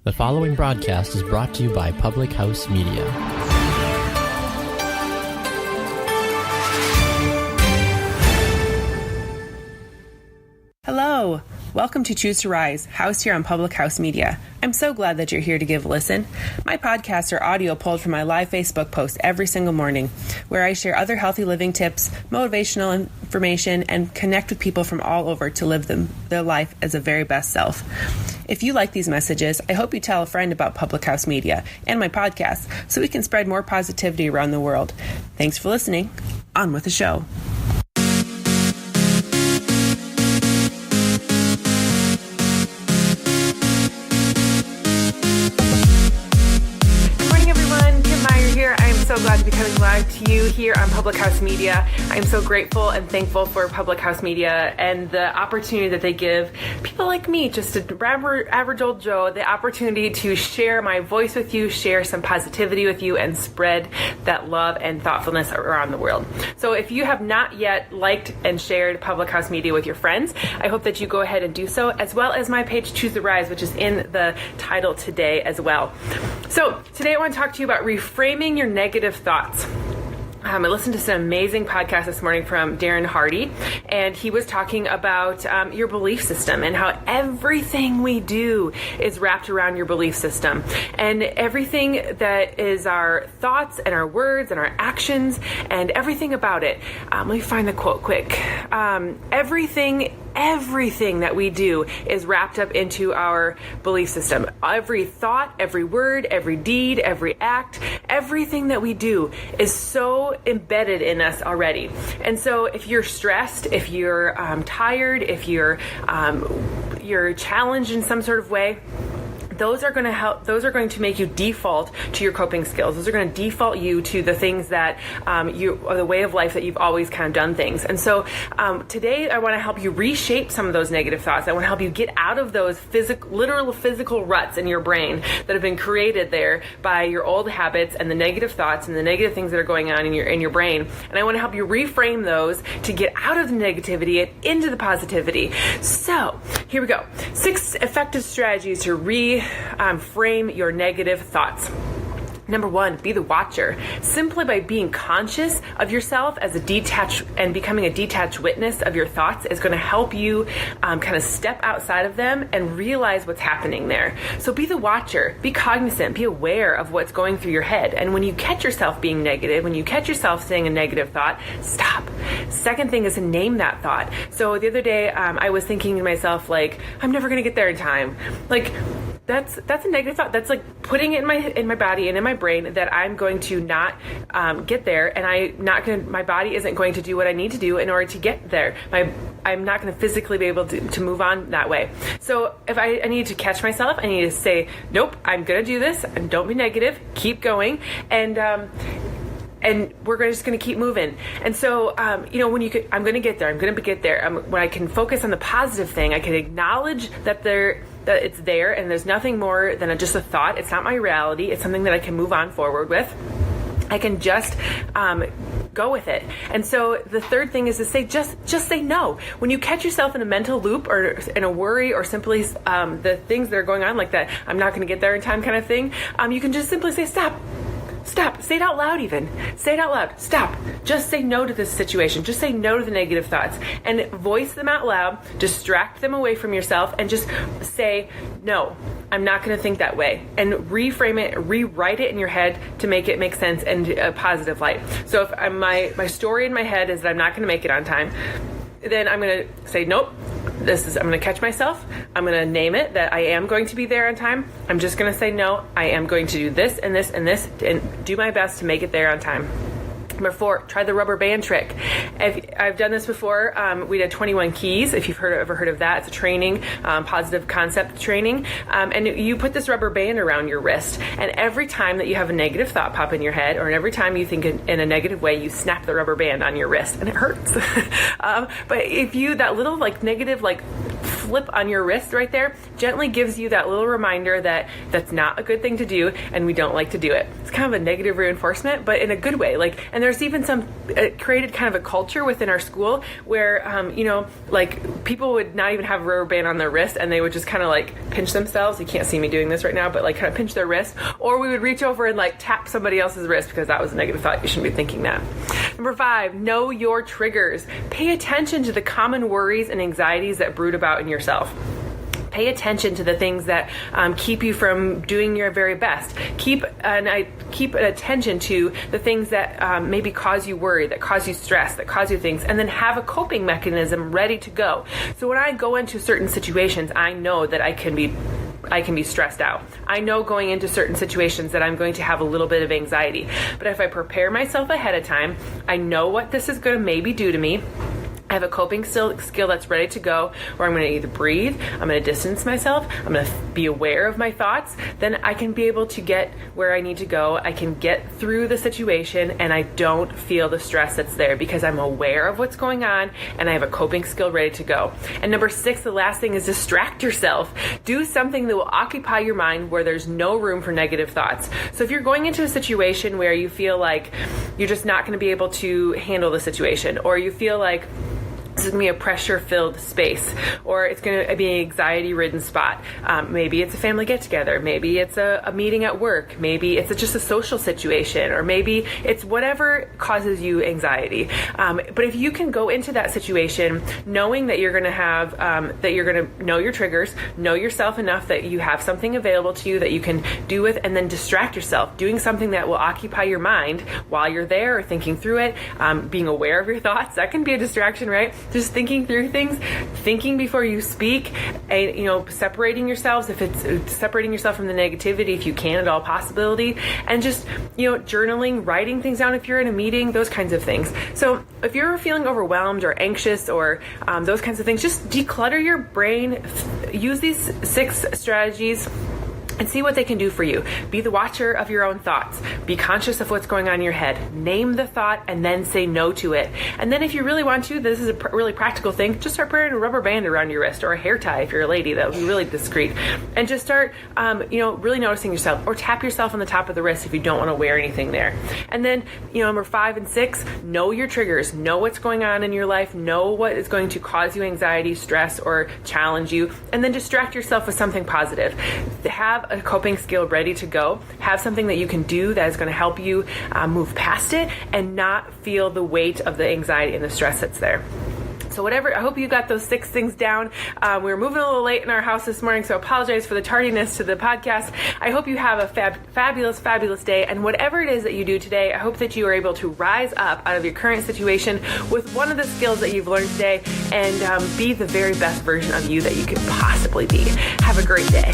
The following broadcast is brought to you by Public House Media. Hello! Welcome to Choose to Rise, housed here on Public House Media. I'm so glad that you're here to give a listen. My podcasts are audio pulled from my live Facebook posts every single morning, where I share other healthy living tips, motivational information, and connect with people from all over to live their life as a very best self. If you like these messages, I hope you tell a friend about Public House Media and my podcast so we can spread more positivity around the world. Thanks for listening. On with the show. So glad to be coming live to you here on Public House Media. I'm so grateful and thankful for Public House Media and the opportunity that they give people like me, just a average old Joe, the opportunity to share my voice with you, share some positivity with you, and spread that love and thoughtfulness around the world. So if you have not yet liked and shared Public House Media with your friends, I hope that you go ahead and do so, as well as my page Choose to Rise, which is in the title today as well. So today I want to talk to you about reframing your negative thoughts. I listened to some amazing podcasts this morning from Darren Hardy, and he was talking about your belief system and how everything we do is wrapped around your belief system. And everything that is our thoughts and our words and our actions and everything about it. Let me find the quote quick. Everything that we do is wrapped up into our belief system. Every thought, every word, every deed, every act, everything that we do is so embedded in us already. And so if you're stressed, if you're tired, if you're challenged in some sort of way, those are going to help. Those are going to make you default to your coping skills. Those are going to default you to the things that or the way of life that you've always kind of done things. And so today I want to help you reshape some of those negative thoughts. I want to help you get out of those literal physical ruts in your brain that have been created there by your old habits and the negative thoughts and the negative things that are going on in your brain. And I want to help you reframe those to get out of the negativity and into the positivity. So here we go. 6 effective strategies to frame your negative thoughts. Number 1, be the watcher. Simply by being conscious of yourself as becoming a detached witness of your thoughts is going to help you kind of step outside of them and realize what's happening there. So be the watcher, be cognizant, be aware of what's going through your head. And when you catch yourself being negative, when you catch yourself saying a negative thought, stop. Second thing is to name that thought. So the other day, I was thinking to myself, like, I'm never going to get there in time. Like, that's a negative thought. That's like putting it in my body and in my brain that I'm going to not get there, and my body isn't going to do what I need to do in order to get there. I'm not going to physically be able to move on that way. So if I need to catch myself, I need to say, nope, I'm going to do this, and don't be negative, keep going, and we're just going to keep moving. And so, I'm going to get there. I'm going to get there. When I can focus on the positive thing, I can acknowledge that it's there, and there's nothing more than just a thought. It's not my reality. It's something that I can move on forward with. I can just go with it. And so the third thing is to say, just say no. When you catch yourself in a mental loop or in a worry or simply the things that are going on, like that I'm not going to get there in time kind of thing, you can just simply say, stop. Stop. Say it out loud even. Say it out loud. Stop. Just say no to this situation. Just say no to the negative thoughts and voice them out loud. Distract them away from yourself and just say, no, I'm not going to think that way. And reframe it, rewrite it in your head to make it make sense and a positive light. So if my story in my head is that I'm not going to make it on time, then I'm going to say, nope. I'm going to catch myself. I'm going to name it that I am going to be there on time. I'm just going to say, no, I am going to do this and this and this and do my best to make it there on time. Number 4, try the rubber band trick. I've done this before. We did 21 keys. If you've ever heard of that, it's a training, positive concept training. And you put this rubber band around your wrist. And every time that you have a negative thought pop in your head, or every time you think in a negative way, you snap the rubber band on your wrist, and it hurts. But if that little negative flip on your wrist right there gently gives you that little reminder that that's not a good thing to do and we don't like to do it. It's kind of a negative reinforcement, but in a good way. And there's even some created kind of a culture within our school where, people would not even have a rubber band on their wrist and they would just kind of pinch themselves. You can't see me doing this right now, but kind of pinch their wrist. Or we would reach over and tap somebody else's wrist because that was a negative thought. You shouldn't be thinking that. Number 5, know your triggers. Pay attention to the common worries and anxieties that brood about in yourself. Pay attention to the things that keep you from doing your very best. Keep an attention to the things that maybe cause you worry, that cause you stress, that cause you things, and then have a coping mechanism ready to go. So when I go into certain situations, I know that I can be stressed out. I know going into certain situations that I'm going to have a little bit of anxiety. But if I prepare myself ahead of time, I know what this is going to maybe do to me. I have a coping skill that's ready to go, where I'm going to either breathe, I'm going to distance myself, I'm going to be aware of my thoughts, then I can be able to get where I need to go. I can get through the situation and I don't feel the stress that's there because I'm aware of what's going on and I have a coping skill ready to go. And number 6, the last thing is distract yourself. Do something that will occupy your mind where there's no room for negative thoughts. So if you're going into a situation where you feel like you're just not going to be able to handle the situation, or you feel like this is going to be a pressure-filled space, or it's going to be an anxiety-ridden spot. Maybe it's a family get-together. Maybe it's a meeting at work. Maybe it's just a social situation, or maybe it's whatever causes you anxiety. But if you can go into that situation knowing that you're going to have, that you're going to know your triggers, know yourself enough that you have something available to you that you can do with, and then distract yourself, doing something that will occupy your mind while you're there or thinking through it, being aware of your thoughts, that can be a distraction, right? Just thinking through things, thinking before you speak, and separating yourselves, if it's separating yourself from the negativity, if you can at all possibility, and just journaling, writing things down if you're in a meeting, those kinds of things. So if you're feeling overwhelmed or anxious or those kinds of things, just declutter your brain. Use these 6 strategies and see what they can do for you. Be the watcher of your own thoughts. Be conscious of what's going on in your head. Name the thought and then say no to it. And then if you really want to, this is a really practical thing, just start wearing a rubber band around your wrist, or a hair tie if you're a lady. That would be really discreet. And just start, really noticing yourself, or tap yourself on the top of the wrist if you don't want to wear anything there. And then, number 5 and 6, know your triggers. Know what's going on in your life. Know what is going to cause you anxiety, stress, or challenge you. And then distract yourself with something positive. Have a coping skill ready to go. Have something that you can do that is going to help you move past it and not feel the weight of the anxiety and the stress that's there. So whatever, I hope you got those 6 things down. We were moving a little late in our house this morning, so I apologize for the tardiness to the podcast. I hope you have a fabulous, fabulous day. And whatever it is that you do today, I hope that you are able to rise up out of your current situation with one of the skills that you've learned today and be the very best version of you that you could possibly be. Have a great day.